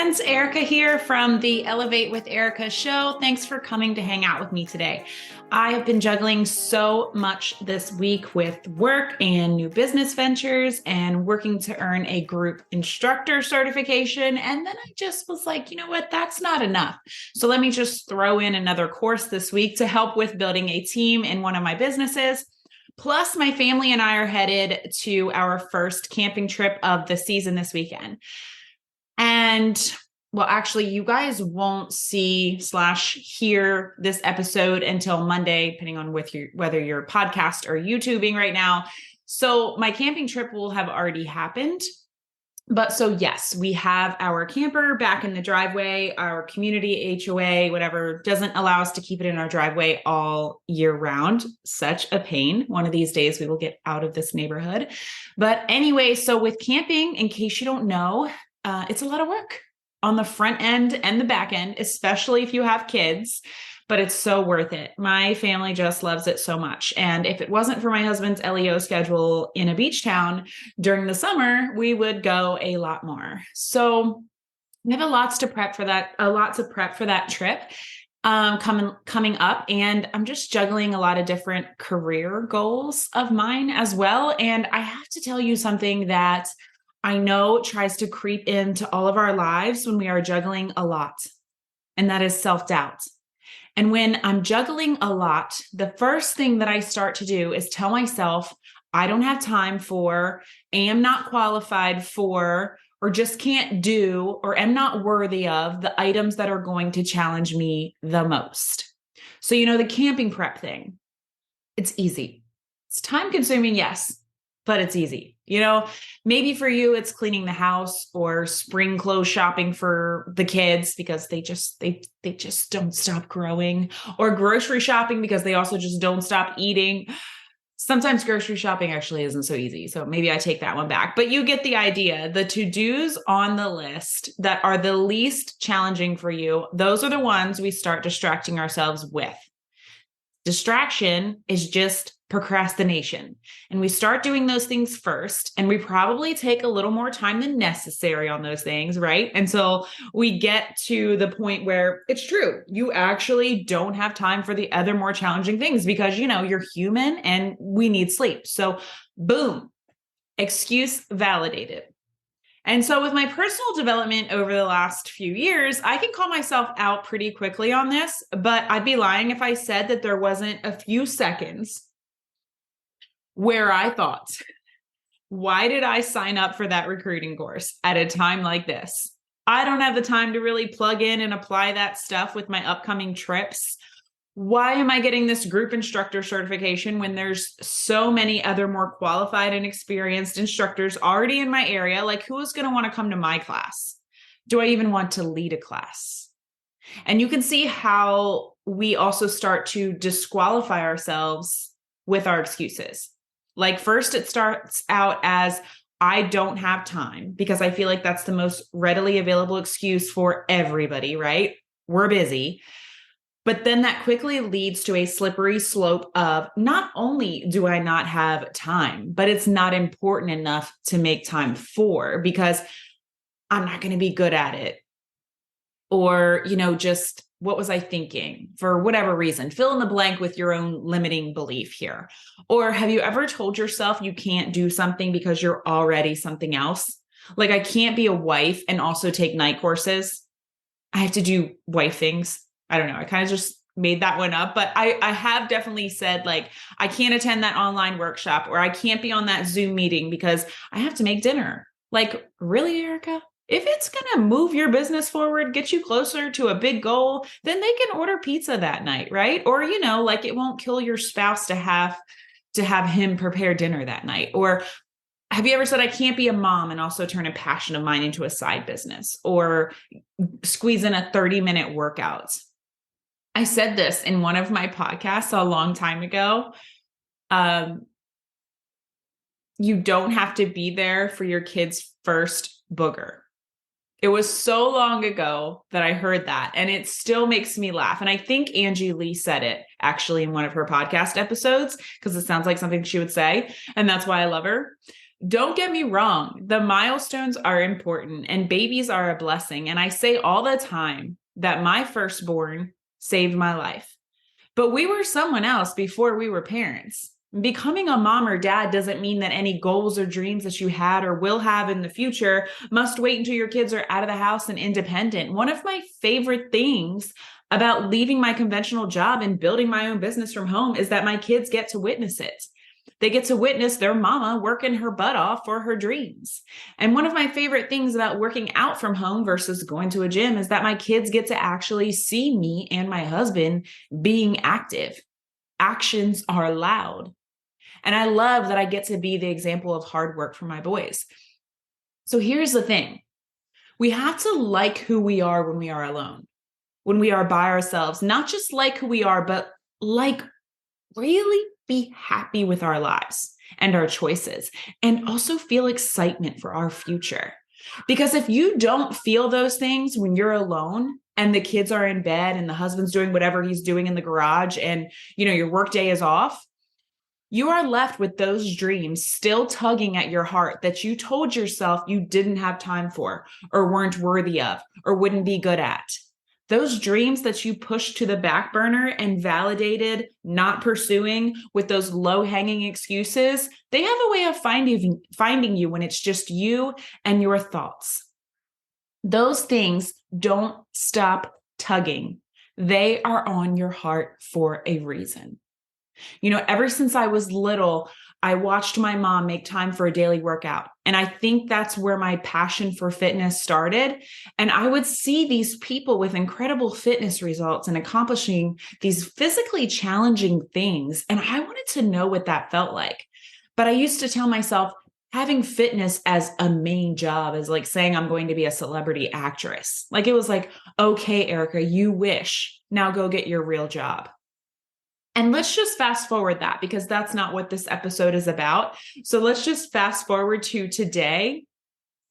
friends, Erica here from the Elevate with Erica show. Thanks for coming to hang out with me today. I have been juggling so much this week with work and new business ventures and working to earn a group instructor certification. And then I just was like, you know what? That's not enough. So let me just throw in another course this week to help with building a team in one of my businesses. Plus, my family and I are headed to our first camping trip of the season this weekend. And well, actually, you guys won't see/hear this episode until Monday, depending on whether you're podcast or YouTubing right now. So my camping trip will have already happened. But so yes, we have our camper back in the driveway. Our community HOA, whatever, doesn't allow us to keep it in our driveway all year round. Such a pain. One of these days we will get out of this neighborhood. But anyway, so with camping, in case you don't know, it's a lot of work on the front end and the back end, especially if you have kids, but it's so worth it. My family just loves it so much. And if it wasn't for my husband's LEO schedule in a beach town during the summer, we would go a lot more. So we have a lot to prep for that trip coming up. And I'm just juggling a lot of different career goals of mine as well. And I have to tell you something that I know tries to creep into all of our lives when we are juggling a lot, and that is self-doubt. And when I'm juggling a lot, the first thing that I start to do is tell myself, I don't have time for, am not qualified for, or just can't do, or am not worthy of the items that are going to challenge me the most. So, the camping prep thing, it's easy. It's time consuming, yes, but it's easy. Maybe for you, it's cleaning the house or spring clothes shopping for the kids because they just don't stop growing, or grocery shopping because they also just don't stop eating. Sometimes grocery shopping actually isn't so easy. So maybe I take that one back, but you get the idea. The to-dos on the list that are the least challenging for you, those are the ones we start distracting ourselves with. Distraction is just procrastination. And we start doing those things first, and we probably take a little more time than necessary on those things, right? Until we get to the point where it's true. You actually don't have time for the other more challenging things because, you're human and we need sleep. So boom, excuse validated. And so with my personal development over the last few years, I can call myself out pretty quickly on this, but I'd be lying if I said that there wasn't a few seconds where I thought, why did I sign up for that recruiting course at a time like this? I don't have the time to really plug in and apply that stuff with my upcoming trips. Why am I getting this group instructor certification when there's so many other more qualified and experienced instructors already in my area? Like, who is going to want to come to my class? Do I even want to lead a class? And you can see how we also start to disqualify ourselves with our excuses. Like, first, it starts out as, I don't have time, because I feel like that's the most readily available excuse for everybody, right? We're busy. But then that quickly leads to a slippery slope of, not only do I not have time, but it's not important enough to make time for, because I'm not going to be good at it. Or, just what was I thinking for whatever reason? Fill in the blank with your own limiting belief here. Or have you ever told yourself you can't do something because you're already something else? Like, I can't be a wife and also take night courses. I have to do wife things. I don't know. I kind of just made that one up, but I have definitely said, like, I can't attend that online workshop, or I can't be on that Zoom meeting because I have to make dinner. Like, really, Erica? If it's going to move your business forward, get you closer to a big goal, then they can order pizza that night, right? Or, like, it won't kill your spouse to have him prepare dinner that night. Or have you ever said, I can't be a mom and also turn a passion of mine into a side business, or squeeze in a 30-minute workout? I said this in one of my podcasts a long time ago. You don't have to be there for your kid's first booger. It was so long ago that I heard that, and it still makes me laugh. And I think Angie Lee said it actually in one of her podcast episodes, because it sounds like something she would say. And that's why I love her. Don't get me wrong. The milestones are important and babies are a blessing. And I say all the time that my firstborn saved my life. But we were someone else before we were parents. Becoming a mom or dad doesn't mean that any goals or dreams that you had or will have in the future must wait until your kids are out of the house and independent. One of my favorite things about leaving my conventional job and building my own business from home is that my kids get to witness it. They get to witness their mama working her butt off for her dreams. And one of my favorite things about working out from home versus going to a gym is that my kids get to actually see me and my husband being active. Actions are loud. And I love that I get to be the example of hard work for my boys. So here's the thing. We have to like who we are when we are alone, when we are by ourselves, not just like who we are, but like really be happy with our lives and our choices, and also feel excitement for our future. Because if you don't feel those things when you're alone and the kids are in bed and the husband's doing whatever he's doing in the garage and your work day is off, you are left with those dreams still tugging at your heart that you told yourself you didn't have time for or weren't worthy of or wouldn't be good at. Those dreams that you pushed to the back burner and validated not pursuing with those low-hanging excuses, they have a way of finding you when it's just you and your thoughts. Those things don't stop tugging. They are on your heart for a reason. Ever since I was little, I watched my mom make time for a daily workout. And I think that's where my passion for fitness started. And I would see these people with incredible fitness results and accomplishing these physically challenging things. And I wanted to know what that felt like. But I used to tell myself, having fitness as a main job is like saying I'm going to be a celebrity actress. Like it was like, okay, Erica, you wish. Now go get your real job. And let's just fast forward that because that's not what this episode is about. So let's just fast forward to today.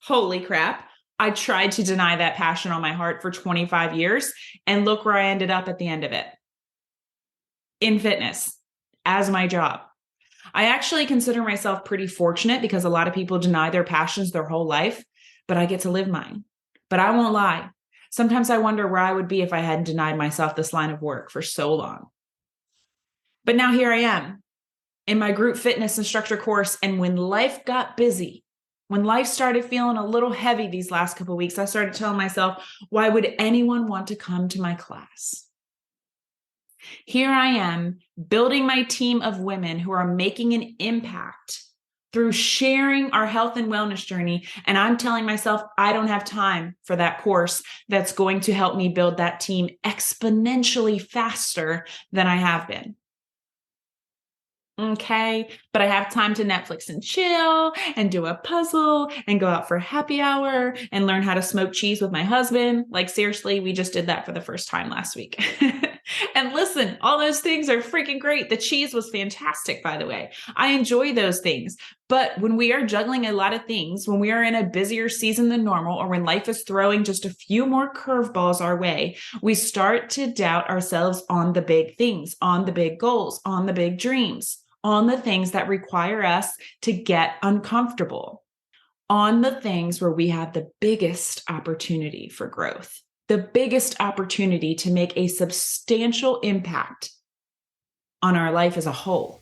Holy crap. I tried to deny that passion on my heart for 25 years and look where I ended up at the end of it. In fitness as my job. I actually consider myself pretty fortunate because a lot of people deny their passions their whole life, but I get to live mine. But I won't lie. Sometimes I wonder where I would be if I hadn't denied myself this line of work for so long. But now here I am in my group fitness instructor course. And when life got busy, when life started feeling a little heavy these last couple of weeks, I started telling myself, why would anyone want to come to my class? Here I am building my team of women who are making an impact through sharing our health and wellness journey. And I'm telling myself, I don't have time for that course that's going to help me build that team exponentially faster than I have been. Okay, but I have time to Netflix and chill and do a puzzle and go out for happy hour and learn how to smoke cheese with my husband. Like seriously, we just did that for the first time last week. And listen, all those things are freaking great. The cheese was fantastic, by the way. I enjoy those things. But when we are juggling a lot of things, when we are in a busier season than normal, or when life is throwing just a few more curveballs our way, we start to doubt ourselves on the big things, on the big goals, on the big dreams, on the things that require us to get uncomfortable, on the things where we have the biggest opportunity for growth, the biggest opportunity to make a substantial impact on our life as a whole.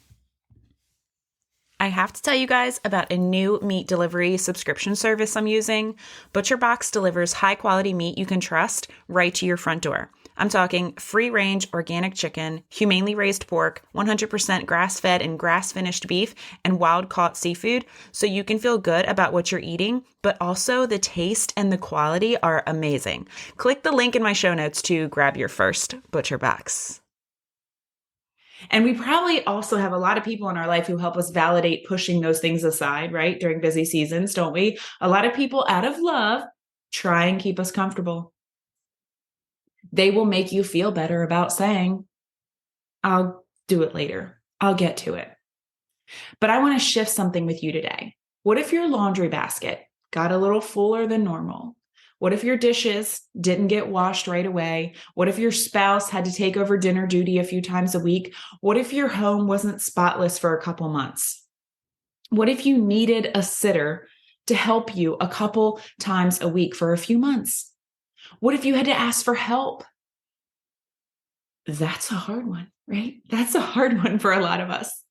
I have to tell you guys about a new meat delivery subscription service I'm using. ButcherBox delivers high-quality meat you can trust right to your front door. I'm talking free-range organic chicken, humanely raised pork, 100% grass-fed and grass-finished beef, and wild-caught seafood, so you can feel good about what you're eating, but also the taste and the quality are amazing. Click the link in my show notes to grab your first ButcherBox. And we probably also have a lot of people in our life who help us validate pushing those things aside, right? During busy seasons, don't we? A lot of people out of love try and keep us comfortable. They will make you feel better about saying, I'll do it later. I'll get to it. But I want to shift something with you today. What if your laundry basket got a little fuller than normal? What if your dishes didn't get washed right away? What if your spouse had to take over dinner duty a few times a week? What if your home wasn't spotless for a couple months? What if you needed a sitter to help you a couple times a week for a few months? What if you had to ask for help? That's a hard one, right? That's a hard one for a lot of us.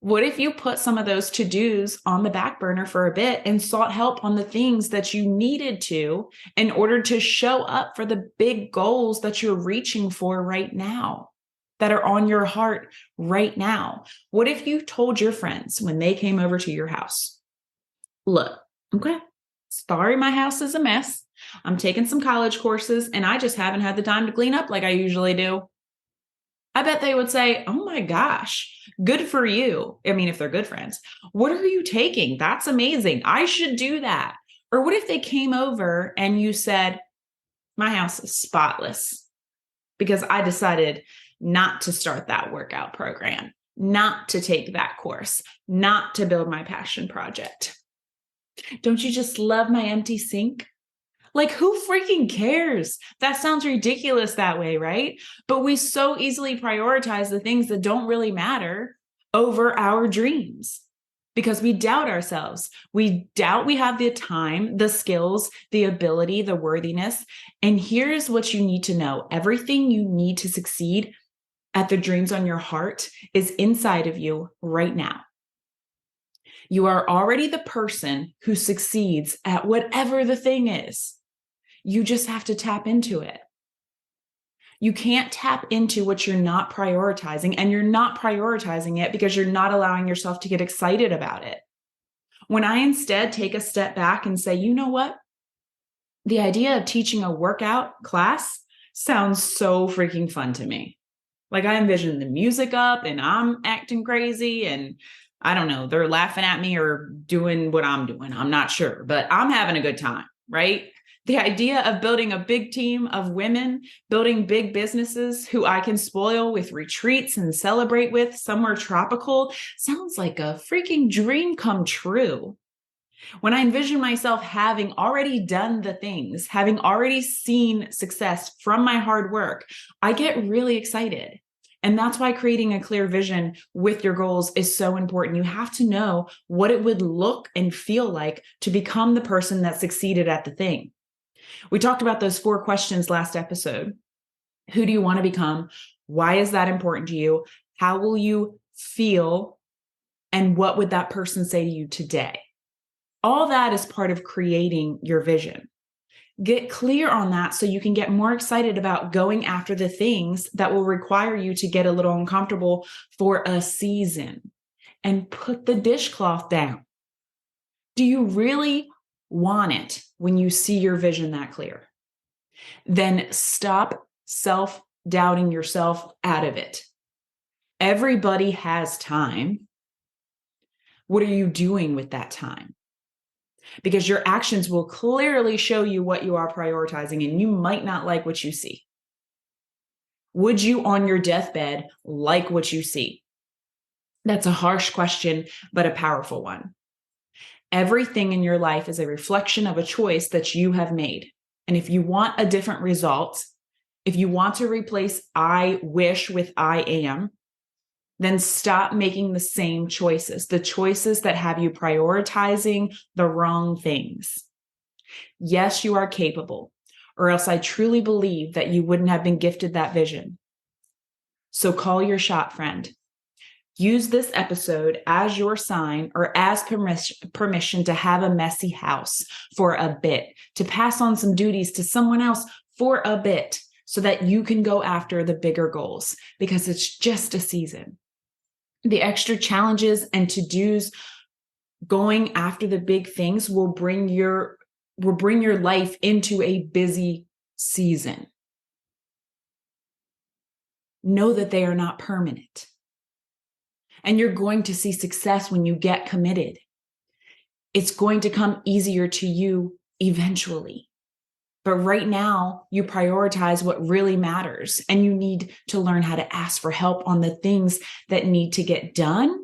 What if you put some of those to-dos on the back burner for a bit and sought help on the things that you needed to in order to show up for the big goals that you're reaching for right now, that are on your heart right now? What if you told your friends when they came over to your house, look, okay, sorry, my house is a mess. I'm taking some college courses and I just haven't had the time to clean up like I usually do. I bet they would say, oh my gosh, good for you. I mean, if they're good friends, what are you taking? That's amazing. I should do that. Or what if they came over and you said, my house is spotless because I decided not to start that workout program, not to take that course, not to build my passion project. Don't you just love my empty sink? Like, who freaking cares? That sounds ridiculous that way, right? But we so easily prioritize the things that don't really matter over our dreams because we doubt ourselves. We doubt we have the time, the skills, the ability, the worthiness. And here's what you need to know. Everything you need to succeed at the dreams on your heart is inside of you right now. You are already the person who succeeds at whatever the thing is. You just have to tap into it. You can't tap into what you're not prioritizing, and you're not prioritizing it because you're not allowing yourself to get excited about it. When I instead take a step back and say, you know what? The idea of teaching a workout class sounds so freaking fun to me. Like, I envision the music up and I'm acting crazy and I don't know, they're laughing at me or doing what I'm doing. I'm not sure, but I'm having a good time, right? The idea of building a big team of women, building big businesses who I can spoil with retreats and celebrate with somewhere tropical sounds like a freaking dream come true. When I envision myself having already done the things, having already seen success from my hard work, I get really excited. And that's why creating a clear vision with your goals is so important. You have to know what it would look and feel like to become the person that succeeded at the thing. We talked about those 4 questions last episode. Who do you want to become? Why is that important to you? How will you feel? And what would that person say to you today? All that is part of creating your vision. Get clear on that so you can get more excited about going after the things that will require you to get a little uncomfortable for a season. And put the dishcloth down. Do you really want it when you see your vision that clear? Then stop self-doubting yourself out of it. Everybody has time. What are you doing with that time? Because your actions will clearly show you what you are prioritizing, and you might not like what you see. Would you on your deathbed like what you see? That's a harsh question, but a powerful one. Everything in your life is a reflection of a choice that you have made. And if you want a different result, if you want to replace I wish with I am, then stop making the same choices, the choices that have you prioritizing the wrong things. Yes, you are capable, or else I truly believe that you wouldn't have been gifted that vision. So call your shot, friend. Use this episode as your sign or as permission to have a messy house for a bit, to pass on some duties to someone else for a bit so that you can go after the bigger goals, because it's just a season. The extra challenges and to-dos going after the big things will bring your life into a busy season. Know that they are not permanent. And you're going to see success when you get committed. It's going to come easier to you eventually. But right now, you prioritize what really matters, and you need to learn how to ask for help on the things that need to get done,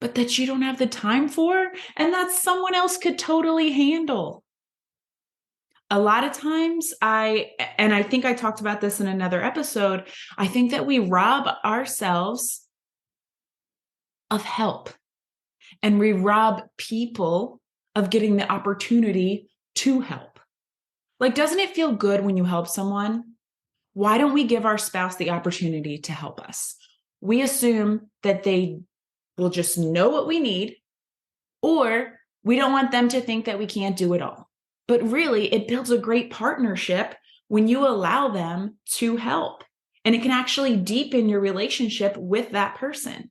but that you don't have the time for, and that someone else could totally handle. A lot of times I think I talked about this in another episode, I think that we rob ourselves of help. And we rob people of getting the opportunity to help. Like, doesn't it feel good when you help someone? Why don't we give our spouse the opportunity to help us? We assume that they will just know what we need, or we don't want them to think that we can't do it all. But really, it builds a great partnership when you allow them to help. And it can actually deepen your relationship with that person.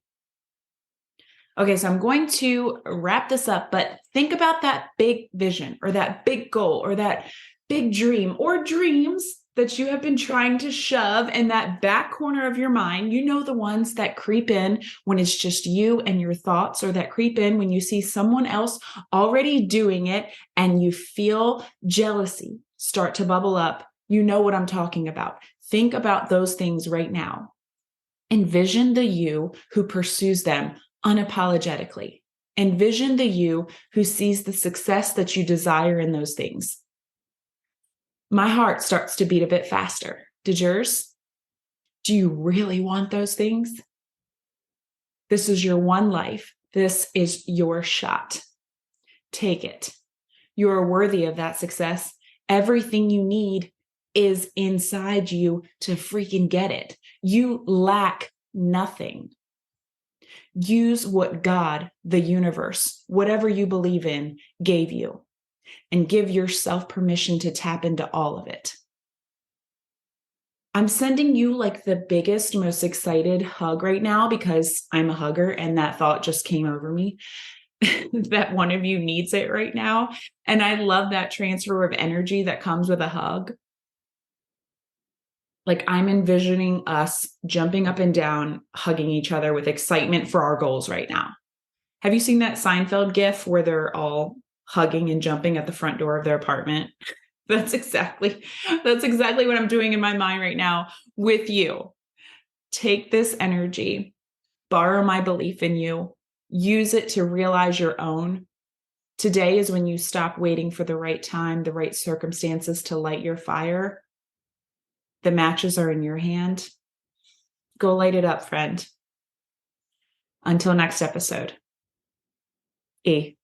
Okay, so I'm going to wrap this up, but think about that big vision or that big goal or that big dream or dreams that you have been trying to shove in that back corner of your mind. You know, the ones that creep in when it's just you and your thoughts, or that creep in when you see someone else already doing it and you feel jealousy start to bubble up. You know what I'm talking about. Think about those things right now. Envision the you who pursues them unapologetically. Envision the you who sees the success that you desire in those things. My heart starts to beat a bit faster. Did yours? Do you really want those things? This is your one life. This is your shot. Take it. You are worthy of that success. Everything you need is inside you to freaking get it. You lack nothing. Use what God, the universe, whatever you believe in, gave you, and give yourself permission to tap into all of it. I'm sending you like the biggest, most excited hug right now because I'm a hugger and that thought just came over me that one of you needs it right now. And I love that transfer of energy that comes with a hug. Like, I'm envisioning us jumping up and down, hugging each other with excitement for our goals right now. Have you seen that Seinfeld gif where they're all hugging and jumping at the front door of their apartment? That's exactly what I'm doing in my mind right now with you. Take this energy, borrow my belief in you, use it to realize your own. Today is when you stop waiting for the right time, the right circumstances to light your fire. The matches are in your hand. Go light it up, friend. Until next episode. E.